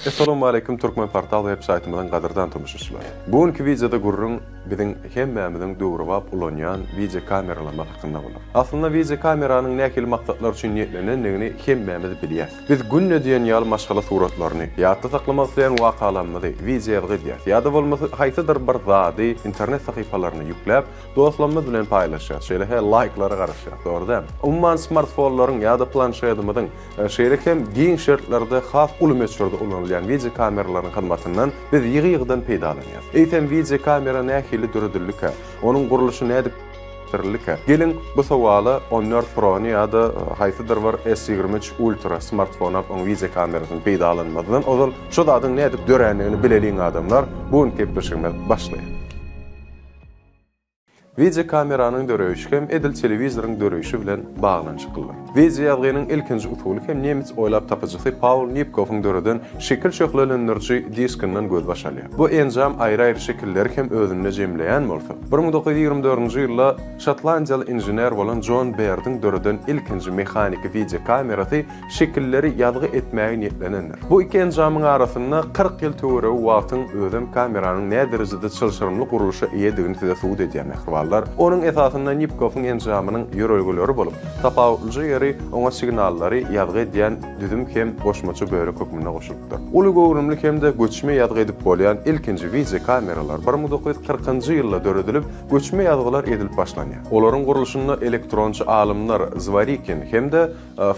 Assalamu alaykum Türkmen portal web saytymyzyň gaderdan tamaşaçylar. Bugünkü videoda gurrun biziň hemmemiziň döwrüwap ulanýan video kameralar hakynda bolar. Aslında video kameranyň näkil maksatlar üçin niýetlenendigini hemmemiz bilýär. Biz günne diýen ýaly maşgala suratlaryny ýa-da saklamak isleýän wakalarny video ýa-da ýa-da bolmasa haýsydyr bir zady internet sahypalaryna ýükläp, dostlarymyz bilen paýlaşýar. Şeýle like-lara garaşýar. Dogry. Umman smartfonlaryň ýa-da planşetimiziň şeýle hem giň şertlerde has uly meçhurda ulanylýan video kameralaryň hyzmatyndan biz ýygy-ýygydan peýdalanýar. Eýtem video kamera nähili döredillikä, onuň guruluşy nädip tirlikä. Gelin bu sowala 14 Pro-ny ýa-da haýsydyr bir S23 Ultra smartphone on video kamerasyny peýdalanmadan ozal şu zadyň nädip dörenligini bileliň adamlar bugün kepleşigine başlaýar. Video kameranyň döreýüşi hem edil telewizoryň döreýüşi bilen baglanyşyklar. Video ýazgynyň ilkinji usuly hem nemis oýlap tapajysy Paul Nipkow'un döreden şekil şöhlenlerçi diskinden göz başalýar. Bu enjam aýry-aýry şekilleri hem özünde jemleýän bolsa. 1924-nji ýylda Şotlandiýaly inžener bolan John Baird'in döreden ilkinji mehanik video kamerasy şekilleri ýazgy etmäge niýetlenenler. Bu iki enjamyň arasynda 40 ýyl töwereg wagtyň özüm kameranyň näde derejede çylşyrymly guruluşy eýedigini size suwd edýän. Onun esasında Nipkow'un enjamynyň ýörelgileri bolup, tapawutly ýeri oňa signallary ýazgy edýän düzüm hem goşmaçy börek hökmüne goşulupdyr. Uly gowrumly hem de göçme ýazgy edip bolýan ilkinji video kameralar 1940-njy ýylda döredilip, göçme ýazgylar edilip başlanýar. Olaryň guruluşynda elektronçy alymlar Zworykin hem de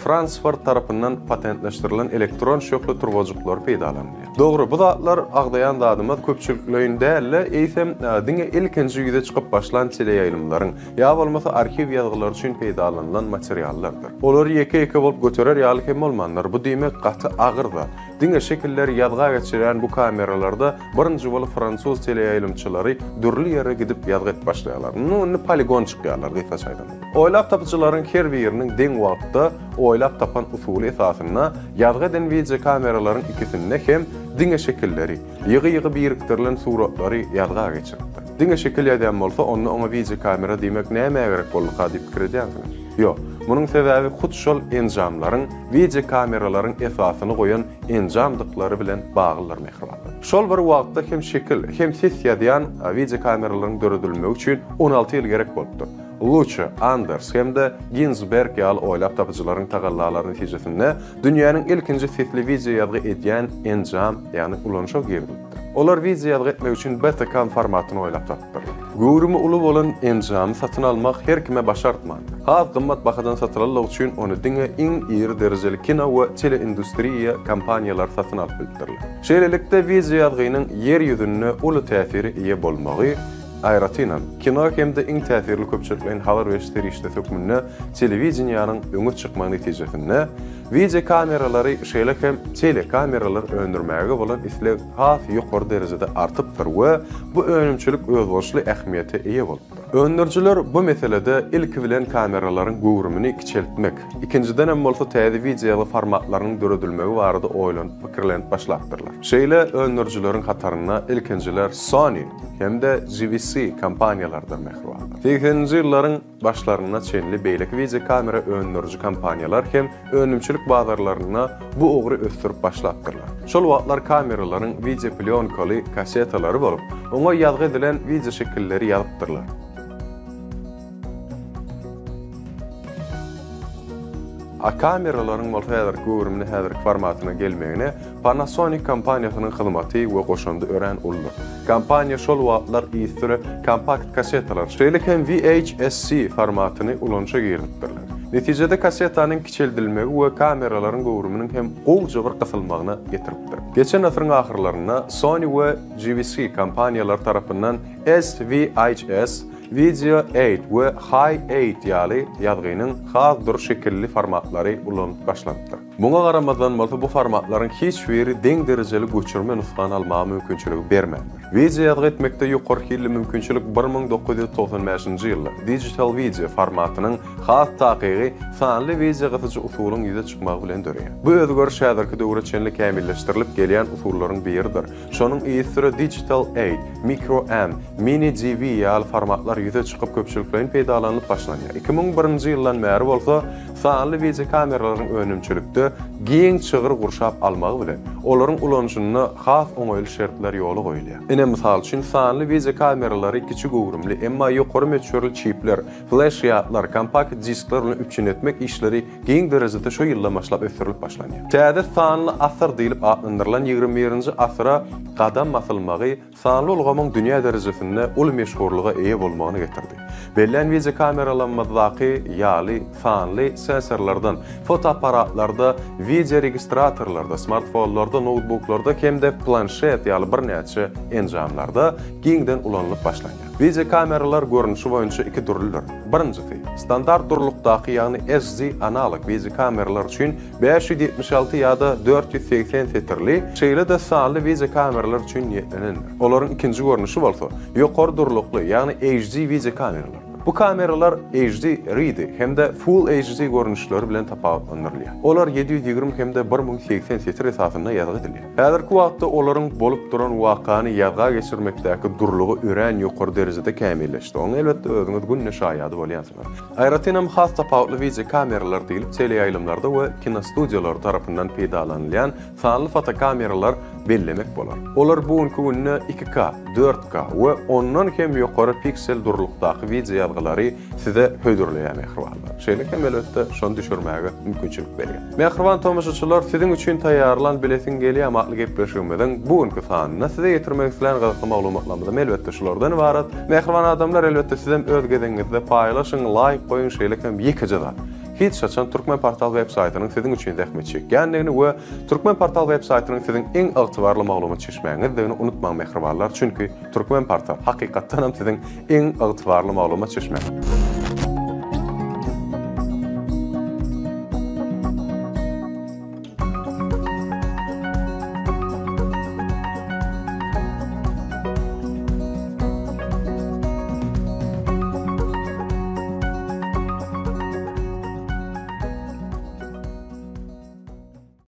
Frankfurt tarapyndan patentleşdirilen elektron şöhli turbojuklar peýdalanýar. Dogry, bu zatlar agdaýan dadymyz köpçülikleýin dälle, eýsem diňe ilkinji ýüze çykyp başlan teleýaýlymlaryň ýa bolmasa arxiv ýazgylary üçin peýdalanan materiallardyr. Olar ýeke-ýeke bolup göterer ýaly hem bolmanlar. Bu diýmek gaty agyrda. Diňe şekilleri ýazga geçiren bu kameralarda birinji bolup fransuz teleýaýlymçylary dürli ýere gidip ýazga etip başlaýarlar. Nuny poligon çykýarlar diýip aýdan. Oýlap tapjylaryň her biriniň deň wagtda oýlap tapan usuly esasyna ýazga eden video kameralaryň ikisinde hem diňe şekilleri, ýygy-ýygy birikdirilen suratlary ýazga geçiripdir. Diňe şekil ýa-da bolsa onu video kamera diýmek näme gerek bolýar diýip pikir edýänsiniz? Ýok. Munyň sebäbi hut şol enjamlaryň video kameralaryň esasyny goýan enjamdyklary bilen baglylar mehribanlar. Şol bir wagtda hem şekil, hem ses ýadýan video kameralaryň döredilmegi üçin 16 ýyl gerek bolupdyr. Lucha, Anders hem de Ginsberg ýaly oýlap tapjylaryň tagallalaryny netijesinde dünýäniň ilkinji sesli video ýazgy edýän enjam, ýani ulanşa girdipdir. Olar video ýazgy etmek üçin Betacam formatyny oýlap tapdylar. Gowrumy uly bolan enjamy satyn almak her kime başartman. Az gymmat bahadan satyn almak üçin onu diňe iň ýeri derejeli kino we teleindustriýa kompaniýalar satyn alyp bildirler. Şeýlelikde video ýazgynyň yer ýüzünde uly täsiri ýe bolmagy aýratynan kino hem de iň täsirli köpçüliklerin habar berişleri işte hökmünde telewizionyanyň öňe çykmagy netijesinde video kameralary şeýle hem telekameralar öndürmäge bolan isleg has ýokary derejede artypdyr we bu önümçilik öz başly ähmiýete eýe bolupdyr. Öndürjüler bu meselede ilk bilen kameralaryň gowrumyny kiçeltmek, ikinciden hem bolsa täze video formatlarynyň döredilmegi barada oýlanyp pikirlenip başlapdyrlar. Şeýle öndürjüleriň hataryna ilkinjiler Sony hem de GVC kompaniýalardan mehribanlar. 80-nji ýyllaryň başlaryna çenli beýleki video kamera öndürjü kompaniýalar hem önümçilik bazarlaryna bu ogry ösdürip başlapdyrlar. Şol wagtlar kameralaryň video plyonkaly kasetalary bolup, oňa ýazgy edilen video şekilleri ýazypdyrlar. Kameraların multi-häzir gowrumyny häzirki formatyna gelmegine Panasonic kompaniýasynyň hyzmaty we goşandy ören uldy. Kompaniýa şol wagtlar ýitire kompakt kasetalar, şeýle hem VHS-C formatyny ulanşa girdipdirler. Netijede kasetanyň kiçeldilmegi we kameralaryň gowrumynyň hem gowja bir gysylmagyna getiripdir. Geçen asyryň ahyrlaryna Sony we GVC kompaniýalar tarapyndan SVHS, Video 8 we High 8 ýaly ýazgynyň has bir şekilli formatlary ulanyp başlandyr. Muňa garamadan bolsa bu formatlaryň hiç biri deň derejeli göçürme nusxany almagy mümkinçiligi bermäýär. Video ýazgy etmekde ýokary hilli mümkinçilik 1995-nji ýylda digital video formatynyň has takygy sanly video gatyjy usulyň ýüze çykmagy bilen döreýär. Bu özgörüş häzirki döwre çenli kämilleşdirilip gelýän usullaryň biridir. Şonuň ýetiri digital 8, micro M, mini DV ýaly formatlar ýüze çykyp köpçüliklerin peýdalanyp başlanýar. 2001-nji ýyldan bäri bolsa sanly video kameralaryň önümçilikde giň çygyr gurşap almagy bilen olaryň ulanşynyna has oňaýly şertler ýoly goýulýar. Ene misal üçin sanly video kameralary kiçik ugrumly emma ýokary möçürli çipler, flash ýatlar, kompakt diskler bilen üçin etmek işleri giň derejede şo ýyllar başlap ösürilip başlanýar. Täze sanly asr diýilip adlandyrylan 21-nji asra gadam basylmagy sanly ulgamyň dünýä derejesinde ul meşhurlyga eýe bolmagyny getirdi. Bellen video kameralanmadaky ýaly sanly sensorlardan, fotoaparatlarda, video registratorlarda, smartfonlarda, notebooklarda hemde planşet ýaly bir näçe enjamlarda giňden ulanlyp başlanýar. Video kameralar görnüşi boýunça iki türlüdür. Birincisi, standart durlukdaky ýagny SD analog video kameralar üçin 576 ýa-da 480 titrli, şeýle de sanly video kameralar üçin ýetlenendir. Olaryň ikinji görnüşi bolsa, ýokary durlukly ýagny HD video kameralar. Bu kameralar HD ready hemde full HD görnüşleri bilen tapawutlandyrylýar. Olar 720 hemde 1080 titr esasyna ýazgy edilýär. Häzirki wagtda olaryň bolup duran wakany ýazga geçirmekdäki durlugy ören ýokary derejede kämilleşdi. Oň elbetde özüňiz günne şaýady bolýansynız. Aýratynam has tapawutly video kameralar diýilip teleýaýlymlarda we kinostudiýalar tarapyndan peýdalanylýan sanly fotokameralar bellemek bolar. Olar bugünkü günne 2K, 4K we ondan hem ýokary piksel durlukdaky video ýazgylary size höýdürleýär mehribanlar. Şeýle hem elbetde şonu düşürmäge mümkinçilik berýär. Mehriban tomaşaçylar, sizin üçin taýýarlan bilesin gelýär makly gepleşigimizden bugünkü sanyna size ýetirmek isleýän gyzykly maglumatlarymyz elbetde şulardan ibarat. Mehriban adamlar elbetde sizem öz gedeňizde paýlaşyň, like goýun şeýle hem ýekejeda. Hiç şaşan Türkmen Portal web-saytynyň sizin üçin zähmet çekýändigini we Türkmen Portal web-saytynyň sizin eň ygtybarly maglumat çeşmäňizdigini unutmaň mehribanlar, çünki Türkmen Portal hakykatdan hem sizin eň ygtybarly maglumat çeşmäň.